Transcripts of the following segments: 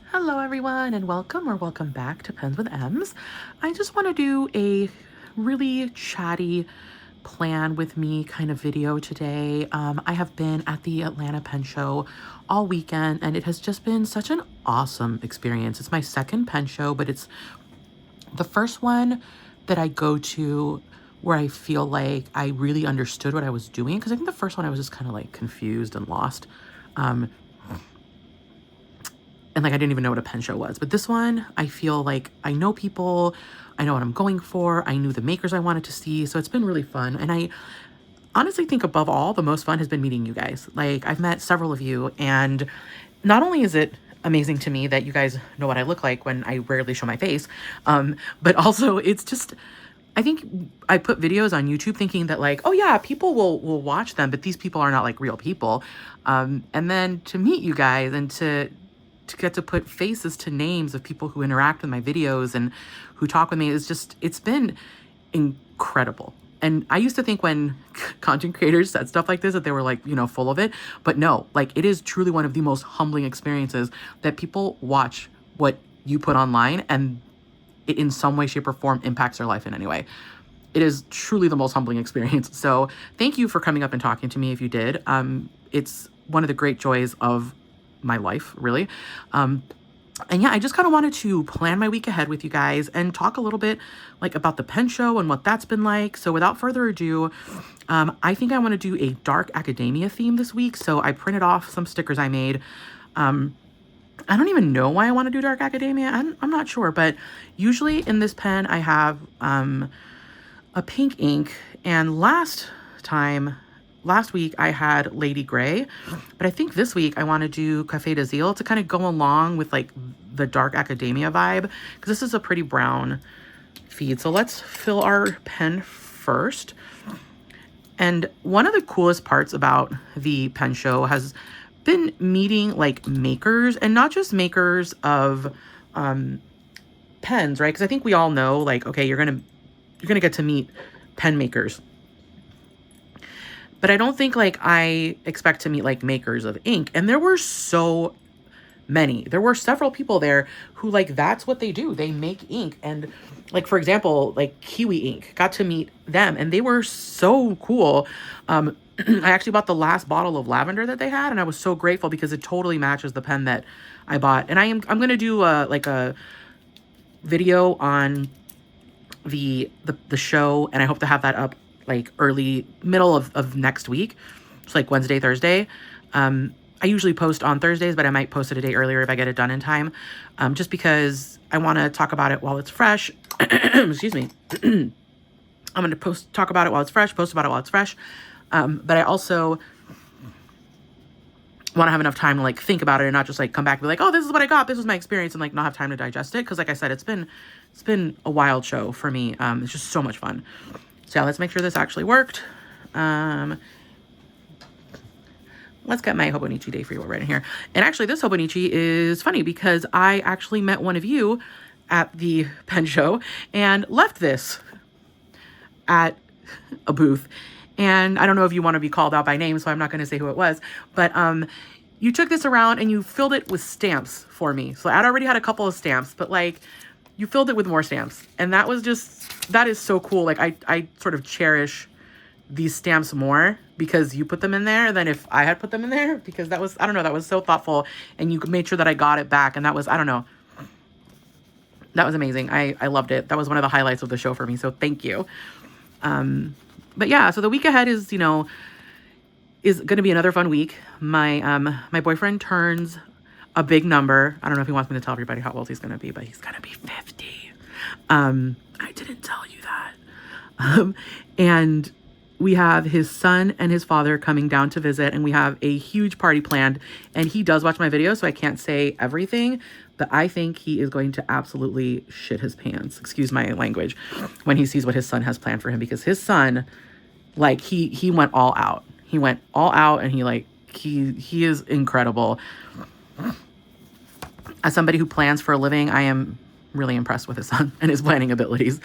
Hello everyone and welcome back to Pens with M's. I just want to do a really chatty plan with me kind of video today. I have been at the Atlanta Pen Show all weekend and it has just been such an awesome experience. It's my second pen show, but it's the first one that I go to where I feel like I really understood what I was doing, because I think the first one I was just kind of like confused and lost. And like I didn't even know what a pen show was. But this one, I feel like I know people, I know what I'm going for, I knew the makers I wanted to see, so it's been really fun. And I honestly think above all, the most fun has been meeting you guys. Like I've met several of you, and not only is it amazing to me that you guys know what I look like when I rarely show my face, but also it's just, I think I put videos on YouTube thinking that like, oh yeah, people will watch them, but these people are not like real people. And then to meet you guys and to get to put faces to names of people who interact with my videos and who talk with me is just, it's been incredible. And I used to think when content creators said stuff like this that they were like, you know, full of it, but no, like it is truly one of the most humbling experiences that people watch what you put online and it in some way, shape or form impacts their life in any way. It is truly the most humbling experience. So thank you for coming up and talking to me if you did. It's one of the great joys of my life, really. And yeah, I just kind of wanted to plan my week ahead with you guys and talk a little bit like about the pen show and what that's been like. So without further ado, I think I want to do a dark academia theme this week. So I printed off some stickers I made. I don't even know why I want to do dark academia. I'm not sure, but usually in this pen I have a pink ink, and last week I had Lady Gray, but I think this week I want to do Café de Zeal to kind of go along with like the dark academia vibe, because this is a pretty brown feed. So let's fill our pen first. And one of the coolest parts about the pen show has been meeting like makers, and not just makers of pens, right? Because I think we all know like, okay, you're gonna get to meet pen makers. But I don't think like I expect to meet like makers of ink. And there were so many. There were several people there who like, that's what they do. They make ink. And like, for example, like Kiwi Ink, got to meet them and they were so cool. I actually bought the last bottle of lavender that they had, and I was so grateful because it totally matches the pen that I bought. And I'm going to do like a video on the show, and I hope to have that up like middle of next week. It's like Wednesday, Thursday. I usually post on Thursdays, but I might post it a day earlier if I get it done in time. Just because I want to talk about it while it's fresh. Excuse me. I'm going to talk about it while it's fresh, post about it while it's fresh. But I also want to have enough time to like think about it and not just like come back and be like, oh, this is what I got, this was my experience, and like not have time to digest it. Because like I said, it's been a wild show for me. It's just so much fun. So yeah, let's make sure this actually worked. Let's get my Hobonichi day free while right in here. And actually this Hobonichi is funny because I actually met one of you at the pen show and left this at a booth. And I don't know if you want to be called out by name, so I'm not going to say who it was, but you took this around and you filled it with stamps for me. So I'd already had a couple of stamps, but like you filled it with more stamps. And that is so cool. Like I sort of cherish these stamps more because you put them in there than if I had put them in there, because that was, I don't know, that was so thoughtful, and you made sure that I got it back. And that was, I don't know, that was amazing. I loved it. That was one of the highlights of the show for me. So thank you. But yeah, so the week ahead is, you know, is going to be another fun week. My boyfriend turns a big number. I don't know if he wants me to tell everybody how old he's going to be, but he's going to be 50. I didn't tell you that. And we have his son and his father coming down to visit, and we have a huge party planned. And he does watch my videos, so I can't say everything, but I think he is going to absolutely shit his pants, excuse my language, when he sees what his son has planned for him, because his son, like, he went all out. He went all out, and he is incredible. As somebody who plans for a living, I am really impressed with his son and his planning abilities.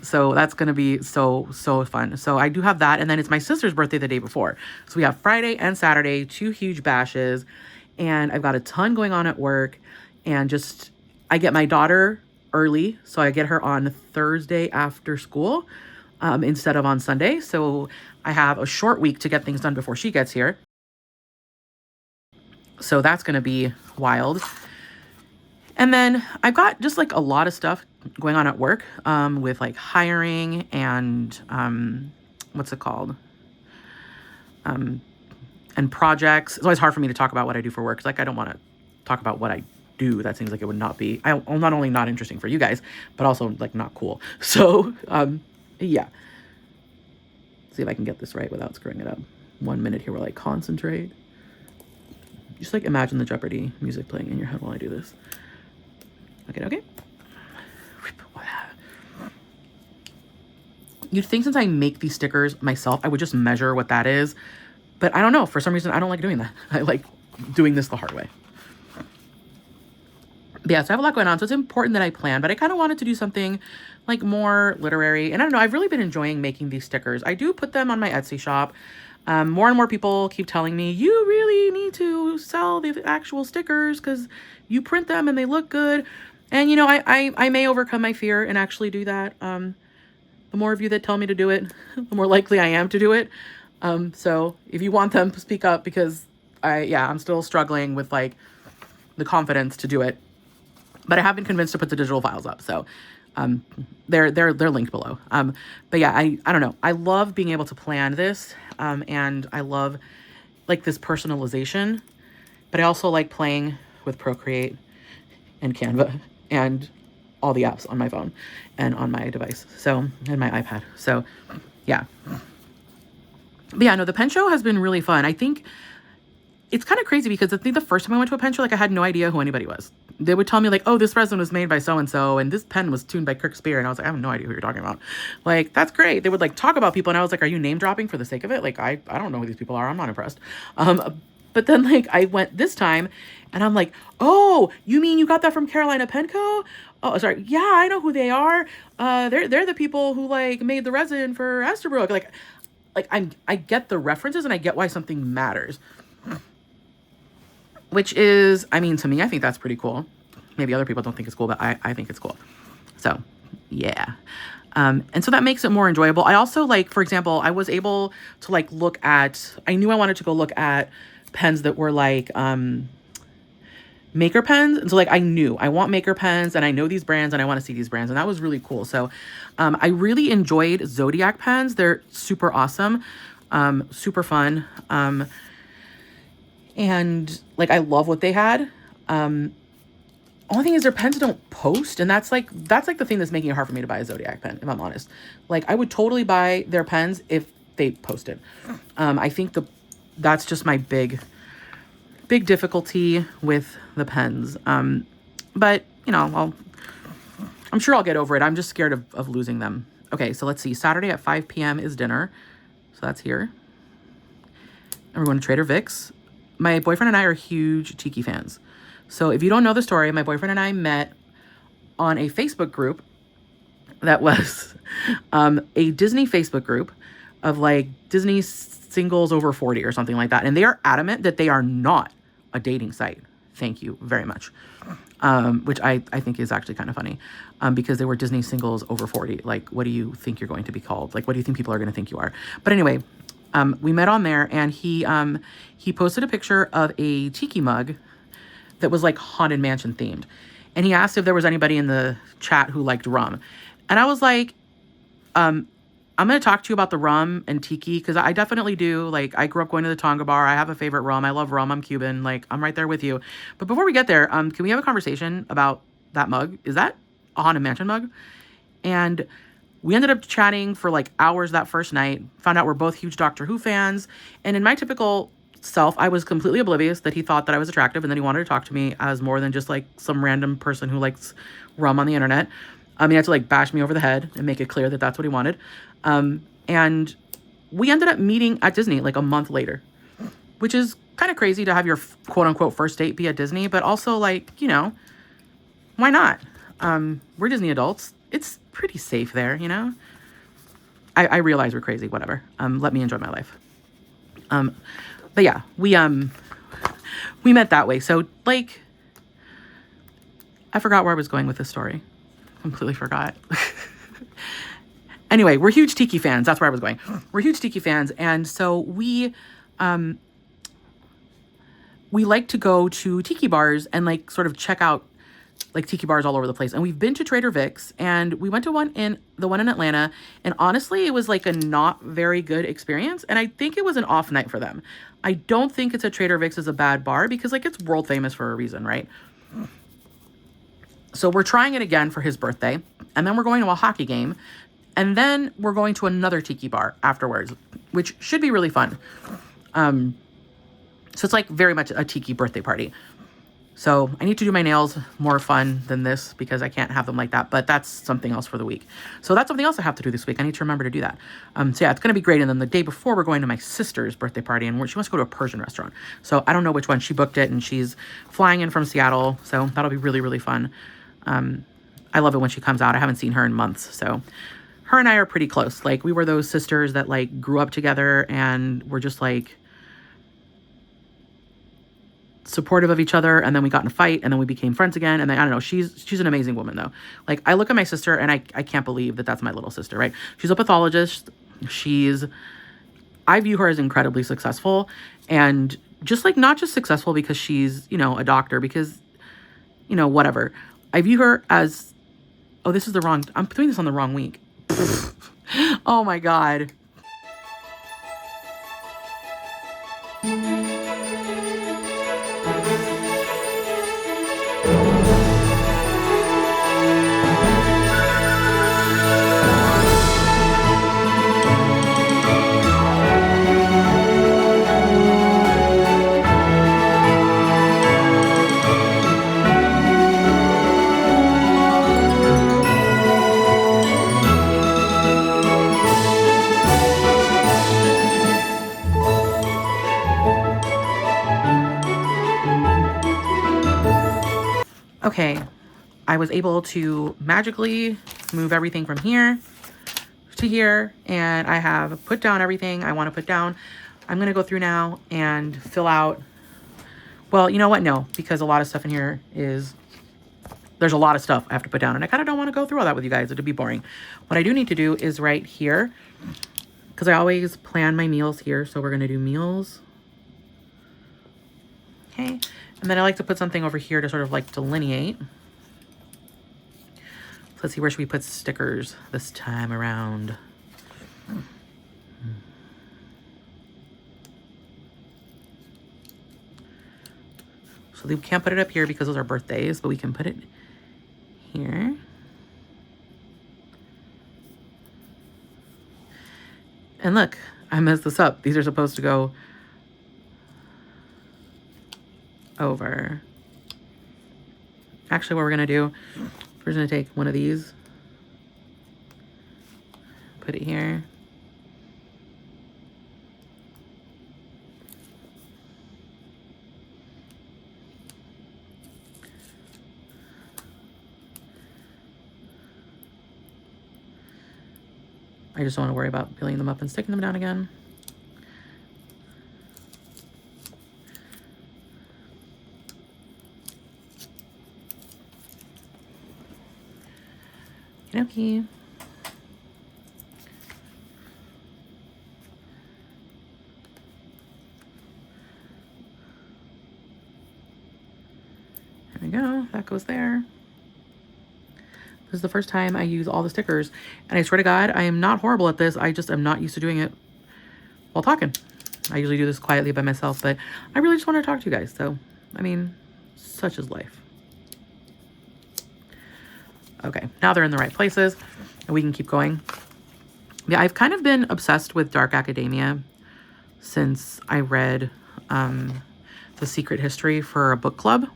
So that's going to be so fun. So I do have that. And then it's my sister's birthday the day before. So we have Friday and Saturday, 2 huge bashes. and I've got a ton going on at work, and just, I get my daughter early, so I get her on Thursday after school, instead of on Sunday. So I have a short week to get things done before she gets here. So that's going to be wild. And then I've got just like a lot of stuff going on at work, with like hiring and, what's it called? And projects. It's always hard for me to talk about what I do for work, 'cause like, I don't want to talk about what I do. That seems like it would not be, not only not interesting for you guys, but also like not cool. So, yeah. See if I can get this right without screwing it up. 1 minute here while I concentrate. Just like imagine the Jeopardy music playing in your head while I do this. Okay. You'd think since I make these stickers myself, I would just measure what that is. But I don't know. For some reason, I don't like doing that. I like doing this the hard way. But yeah, so I have a lot going on. So it's important that I plan. But I kind of wanted to do something like more literary. And I don't know. I've really been enjoying making these stickers. I do put them on my Etsy shop. More and more people keep telling me, you really need to sell the actual stickers because you print them and they look good. And, you know, I may overcome my fear and actually do that. The more of you that tell me to do it, the more likely I am to do it. So if you want them, speak up, because I'm still struggling with like the confidence to do it. But I have been convinced to put the digital files up. So they're linked below. But yeah, I don't know. I love being able to plan this. And I love like this personalization, but I also like playing with Procreate and Canva and all the apps on my phone and on my device. So, and my iPad. So yeah. But yeah, no, the pen show has been really fun. I think it's kind of crazy because I think the first time I went to a pen show, like I had no idea who anybody was. They would tell me like, oh, this resin was made by so-and-so, and this pen was tuned by Kirk Spear. And I was like, I have no idea who you're talking about. Like, that's great. They would like talk about people. And I was like, are you name dropping for the sake of it? Like, I don't know who these people are. I'm not impressed. But then like I went this time and I'm like, oh, you mean you got that from Carolina Penco? Oh, sorry. Yeah, I know who they are. They're the people who like made the resin for Esterbrook. Like I get the references and I get why something matters. Which is, I mean, to me, I think that's pretty cool. Maybe other people don't think it's cool, but I think it's cool. So, yeah. And so that makes it more enjoyable. I also, like, for example, I was able to, like, look at, I knew I wanted to go look at pens that were, like, maker pens. And so, like, I knew I want maker pens, and I know these brands, and I want to see these brands. And that was really cool. So, I really enjoyed Zodiac pens. They're super awesome, super fun. And like, I love what they had. Only thing is their pens don't post. And that's like the thing that's making it hard for me to buy a Zodiac pen, if I'm honest. Like, I would totally buy their pens if they posted. I think that's just my big difficulty with the pens. But you know, I'm sure I'll get over it. I'm just scared of losing them. Okay. So let's see. Saturday at 5 p.m. is dinner. So that's here. And we're going to Trader Vic's. My boyfriend and I are huge Tiki fans. So if you don't know the story, my boyfriend and I met on a Facebook group that was a Disney Facebook group of like Disney singles over 40 or something like that. And they are adamant that they are not a dating site. Thank you very much. Which I think is actually kind of funny, because they were Disney singles over 40. Like, what do you think you're going to be called? Like, what do you think people are going to think you are? But anyway, we met on there, and he posted a picture of a tiki mug that was like Haunted Mansion themed. And he asked if there was anybody in the chat who liked rum. And I was like, I'm going to talk to you about the rum and tiki, because I definitely do. Like, I grew up going to the Tonga bar. I have a favorite rum. I love rum. I'm Cuban. Like, I'm right there with you. But before we get there, can we have a conversation about that mug? Is that a Haunted Mansion mug? And we ended up chatting for like hours that first night, found out we're both huge Doctor Who fans. And in my typical self, I was completely oblivious that he thought that I was attractive and that he wanted to talk to me as more than just like some random person who likes rum on the internet. He had to like bash me over the head and make it clear that that's what he wanted. And we ended up meeting at Disney like a month later, which is kind of crazy to have your quote unquote first date be at Disney, but also like, you know, why not? We're Disney adults. It's pretty safe there, you know? I realize we're crazy, whatever. Let me enjoy my life. But yeah, we we met that way. So like, I forgot where I was going with this story. Completely forgot. Anyway, we're huge Tiki fans. That's where I was going. We're huge Tiki fans. And so we like to go to Tiki bars and like sort of check out like Tiki bars all over the place. And we've been to Trader Vic's, and we went to the one in Atlanta. And honestly, it was like a not very good experience. And I think it was an off night for them. I don't think it's a Trader Vic's is a bad bar, because like it's world famous for a reason, right? So we're trying it again for his birthday. And then we're going to a hockey game. And then we're going to another Tiki bar afterwards, which should be really fun. So it's like very much a Tiki birthday party. So I need to do my nails more fun than this, because I can't have them like that. But that's something else for the week. So that's something else I have to do this week. I need to remember to do that. So yeah, it's going to be great. And then the day before, we're going to my sister's birthday party, and she wants to go to a Persian restaurant. So I don't know which one. She booked it, and she's flying in from Seattle. So that'll be really, really fun. I love it when she comes out. I haven't seen her in months. So her and I are pretty close. Like, we were those sisters that like grew up together, and we're just like supportive of each other. And then we got in a fight, and then we became friends again. And then, I don't know, she's an amazing woman though. Like, I look at my sister and I can't believe that that's my little sister, right? She's a pathologist. I view her as incredibly successful, and just like, not just successful because she's, you know, a doctor, because, you know, whatever. I view her as, I'm doing this on the wrong week. Oh my God. Okay, I was able to magically move everything from here to here, and I have put down everything I want to put down. I'm going to go through now and fill out, well, you know what? No, because a lot of stuff in here there's a lot of stuff I have to put down, and I kind of don't want to go through all that with you guys. It'd be boring. What I do need to do is right here, because I always plan my meals here. So we're going to do meals. Okay. And then I like to put something over here to sort of like delineate. Let's see, where should we put stickers this time around? So we can't put it up here because those are birthdays, but we can put it here. And look, I messed this up. These are supposed to go over. Actually, what we're gonna do, we're gonna take one of these, put it here. I just don't want to worry about peeling them up and sticking them down again. Okay. There we go. That goes there. This is the first time I use all the stickers, and I swear to God, I am not horrible at this. I just am not used to doing it while talking. I usually do this quietly by myself, but I really just want to talk to you guys. So, I mean, such is life. Okay, now they're in the right places, and we can keep going. Yeah, I've kind of been obsessed with dark academia since I read The Secret History for a book club.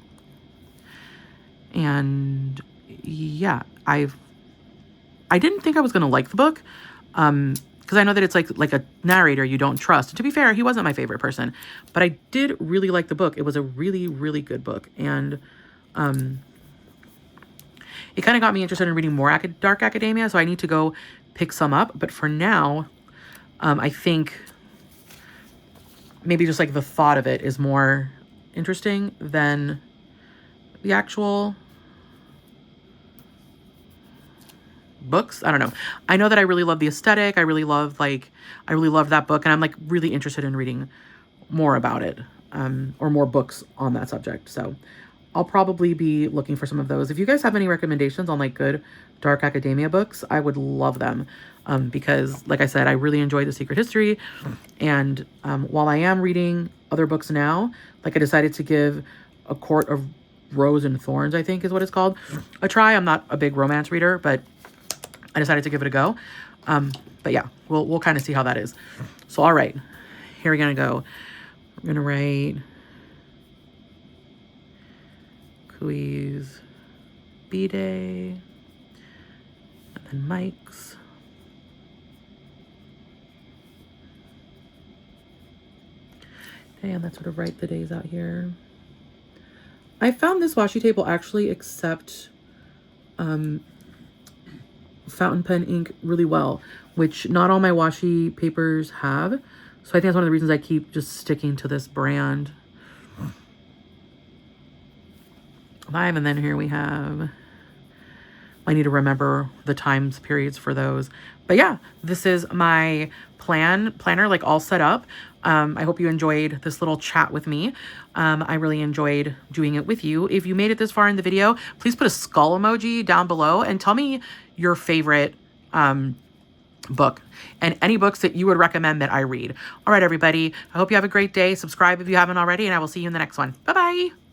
And yeah, I didn't think I was going to like the book, because I know that it's like a narrator you don't trust. And to be fair, he wasn't my favorite person, but I did really like the book. It was a really, really good book. And it kind of got me interested in reading more dark academia, so I need to go pick some up. But for now, I think maybe just like the thought of it is more interesting than the actual books. I don't know. I know that I really love the aesthetic. I really love that book, and I'm like really interested in reading more about it, or more books on that subject. So I'll probably be looking for some of those. If you guys have any recommendations on like good dark academia books, I would love them. Because like I said, I really enjoyed The Secret History. And while I am reading other books now, like I decided to give A Court of Rose and Thorns, I think is what it's called, a try. I'm not a big romance reader, but I decided to give it a go. But yeah, we'll kind of see how that is. So, all right, here we're going to go. We're going to write Kui's B-Day, and then Mike's. And let's sort of write the days out here. I found this washi tape will actually accept fountain pen ink really well, which not all my washi papers have. So I think that's one of the reasons I keep just sticking to this brand. 5, and then here we have, I need to remember the times periods for those. But yeah, this is my planner like all set up. I hope you enjoyed this little chat with me. I really enjoyed doing it with you. If you made it this far in the video, please put a skull emoji down below and tell me your favorite book and any books that you would recommend that I read. All right, everybody. I hope you have a great day. Subscribe if you haven't already, and I will see you in the next one. Bye-bye.